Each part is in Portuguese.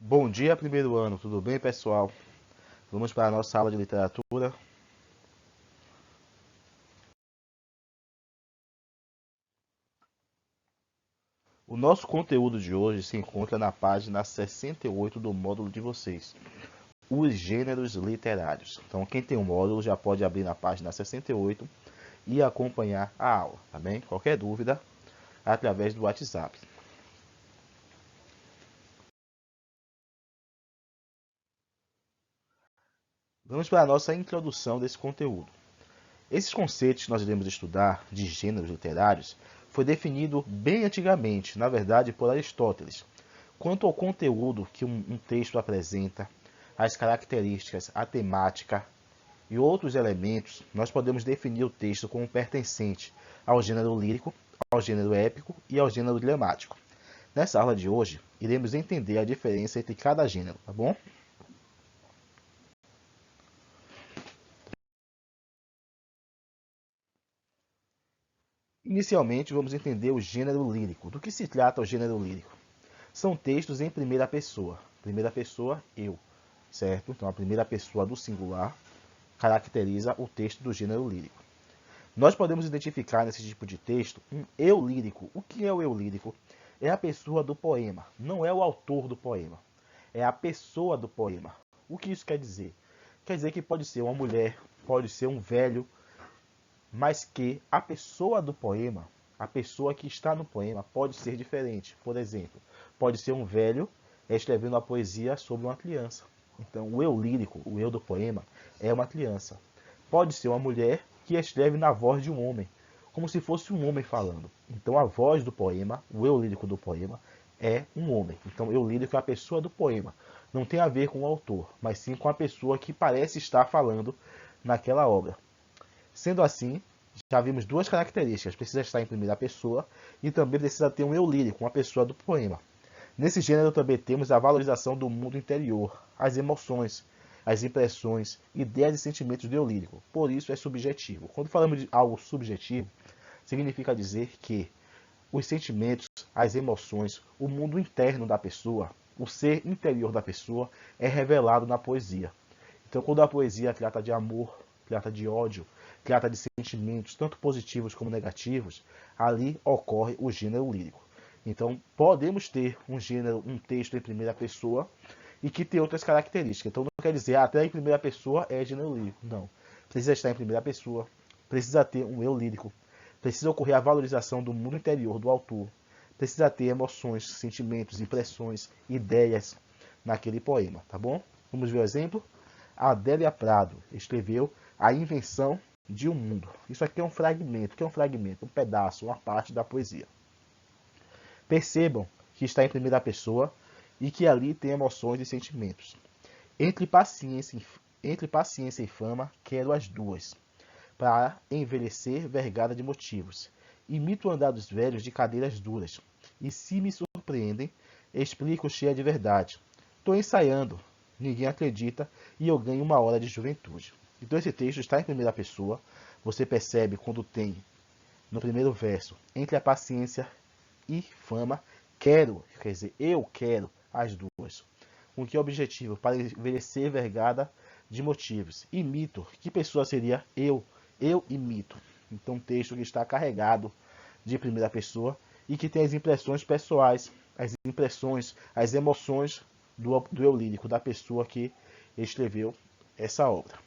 Bom dia, primeiro ano, tudo bem, pessoal? Vamos para a nossa aula de literatura. O nosso conteúdo de hoje se encontra na página 68 do módulo de vocês, os gêneros literários. Então, quem tem um módulo já pode abrir na página 68 e acompanhar a aula, tá bem? Qualquer dúvida, através do WhatsApp. Vamos para a nossa introdução desse conteúdo. Esses conceitos que nós iremos estudar de gêneros literários foi definido bem antigamente, na verdade, por Aristóteles. Quanto ao conteúdo que um texto apresenta, as características, a temática e outros elementos, nós podemos definir o texto como pertencente ao gênero lírico, ao gênero épico e ao gênero dramático. Nessa aula de hoje, iremos entender a diferença entre cada gênero, tá bom? Inicialmente, vamos entender o gênero lírico. Do que se trata o gênero lírico? São textos em primeira pessoa. Primeira pessoa, eu, certo? Então, a primeira pessoa do singular caracteriza o texto do gênero lírico. Nós podemos identificar nesse tipo de texto um eu lírico. O que é o eu lírico? É a pessoa do poema, não é o autor do poema. É a pessoa do poema. O que isso quer dizer? Quer dizer que pode ser uma mulher, pode ser um velho, mas que a pessoa do poema, a pessoa que está no poema, pode ser diferente. Por exemplo, pode ser um velho escrevendo a poesia sobre uma criança. Então, o eu lírico, o eu do poema, é uma criança. Pode ser uma mulher que escreve na voz de um homem, como se fosse um homem falando. Então, a voz do poema, o eu lírico do poema, é um homem. Então, o eu lírico é a pessoa do poema. Não tem a ver com o autor, mas sim com a pessoa que parece estar falando naquela obra. Sendo assim, já vimos duas características. Precisa estar em primeira pessoa e também precisa ter um eu lírico, uma pessoa do poema. Nesse gênero também temos a valorização do mundo interior, as emoções, as impressões, ideias e sentimentos do eu lírico. Por isso é subjetivo. Quando falamos de algo subjetivo, significa dizer que os sentimentos, as emoções, o mundo interno da pessoa, o ser interior da pessoa é revelado na poesia. Então, quando a poesia trata de amor, trata de ódio, trata de sentimentos, tanto positivos como negativos, ali ocorre o gênero lírico. Então, podemos ter um gênero, um texto em primeira pessoa e que tem outras características. Então, não quer dizer até em primeira pessoa é gênero lírico. Não. Precisa estar em primeira pessoa, precisa ter um eu lírico, precisa ocorrer a valorização do mundo interior do autor, precisa ter emoções, sentimentos, impressões, ideias naquele poema, tá bom? Vamos ver o exemplo? Adélia Prado escreveu A Invenção de um Mundo. Isso aqui é um fragmento. O que é um fragmento? Um pedaço, uma parte da poesia. Percebam que está em primeira pessoa e que ali tem emoções e sentimentos. Entre paciência e fama, quero as duas, para envelhecer vergada de motivos. Imito o andar dos velhos de cadeiras duras, e se me surpreendem, explico cheia de verdade. Estou ensaiando, ninguém acredita, e eu ganho uma hora de juventude. Então esse texto está em primeira pessoa, você percebe quando tem, no primeiro verso, entre a paciência e fama, quero, quer dizer, eu quero as duas. Com que objetivo? Para envelhecer vergada de motivos. Imito, que pessoa seria eu? Eu imito. Então, um texto que está carregado de primeira pessoa e que tem as impressões pessoais, as impressões, as emoções do eu lírico, da pessoa que escreveu essa obra.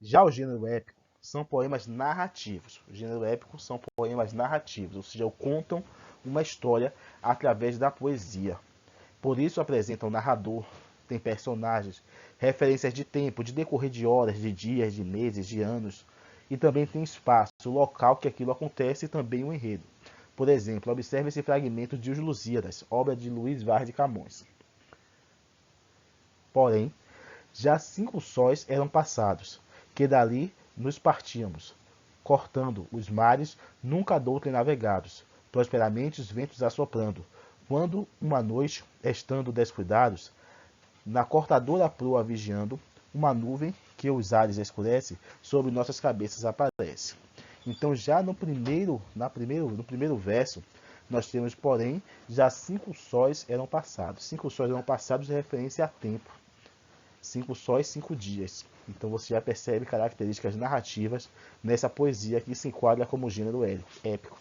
Já o gênero épico são poemas narrativos. O gênero épico são poemas narrativos, ou seja, contam uma história através da poesia. Por isso apresentam narrador, tem personagens, referências de tempo, de decorrer de horas, de dias, de meses, de anos. E também tem espaço, o local que aquilo acontece e também o enredo. Por exemplo, observe esse fragmento de Os Lusíadas, obra de Luís Vaz de Camões. Porém, já 5 sóis eram passados, que dali nos partíamos, cortando os mares nunca doutrem navegados, prosperamente os ventos assoprando, quando uma noite, estando descuidados, na cortadora proa vigiando, uma nuvem que os ares escurece, sobre nossas cabeças aparece. Então já no primeiro verso, nós temos, porém, já 5 sóis eram passados. 5 sóis eram passados de referência a tempo. 5 sóis, 5 dias. Então você já percebe características narrativas nessa poesia que se enquadra como gênero épico.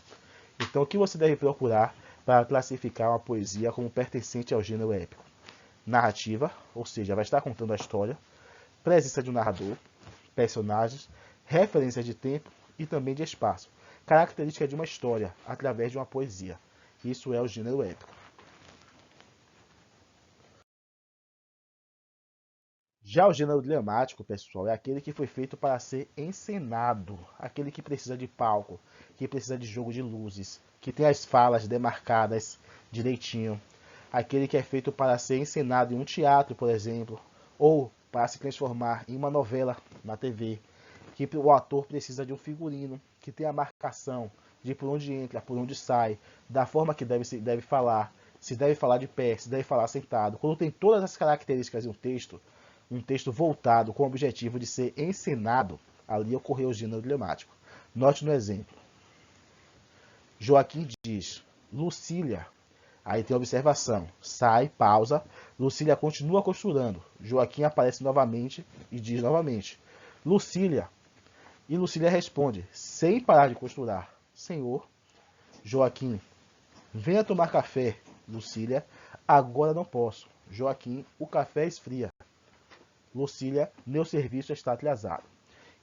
Então o que você deve procurar para classificar uma poesia como pertencente ao gênero épico? Narrativa, ou seja, vai estar contando a história, presença de um narrador, personagens, referência de tempo e também de espaço. Característica de uma história através de uma poesia. Isso é o gênero épico. Já o gênero dramático, pessoal, é aquele que foi feito para ser encenado. Aquele que precisa de palco, que precisa de jogo de luzes, que tem as falas demarcadas direitinho. Aquele que é feito para ser encenado em um teatro, por exemplo, ou para se transformar em uma novela na TV. Que o ator precisa de um figurino, que tem a marcação de por onde entra, por onde sai, da forma que deve falar, se deve falar de pé, se deve falar sentado. Quando tem todas as características em um texto voltado com o objetivo de ser encenado, ali ocorreu o gênero dramático. Note no exemplo. Joaquim diz, Lucília. Aí tem a observação. Sai, pausa. Lucília continua costurando. Joaquim aparece novamente e diz novamente, Lucília. E Lucília responde, sem parar de costurar, Senhor. Joaquim, venha tomar café. Lucília, agora não posso. Joaquim, o café esfria. Lucília, meu serviço está atrasado.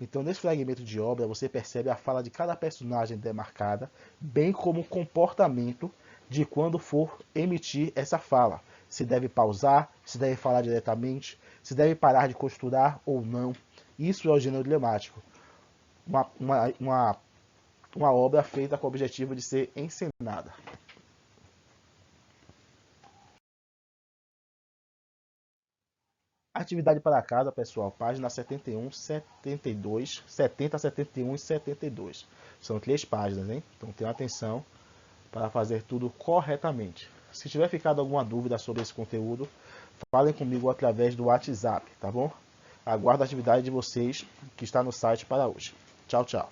Então, nesse fragmento de obra, você percebe a fala de cada personagem demarcada, bem como o comportamento de quando for emitir essa fala. Se deve pausar, se deve falar diretamente, se deve parar de costurar ou não. Isso é o gênero dramático. Uma obra feita com o objetivo de ser encenada. Atividade para casa, pessoal, página 71, 72, 70, 71 e 72. São 3 páginas, hein? Então tenham atenção para fazer tudo corretamente. Se tiver ficado alguma dúvida sobre esse conteúdo, falem comigo através do WhatsApp, tá bom? Aguardo a atividade de vocês que está no site para hoje. Tchau, tchau.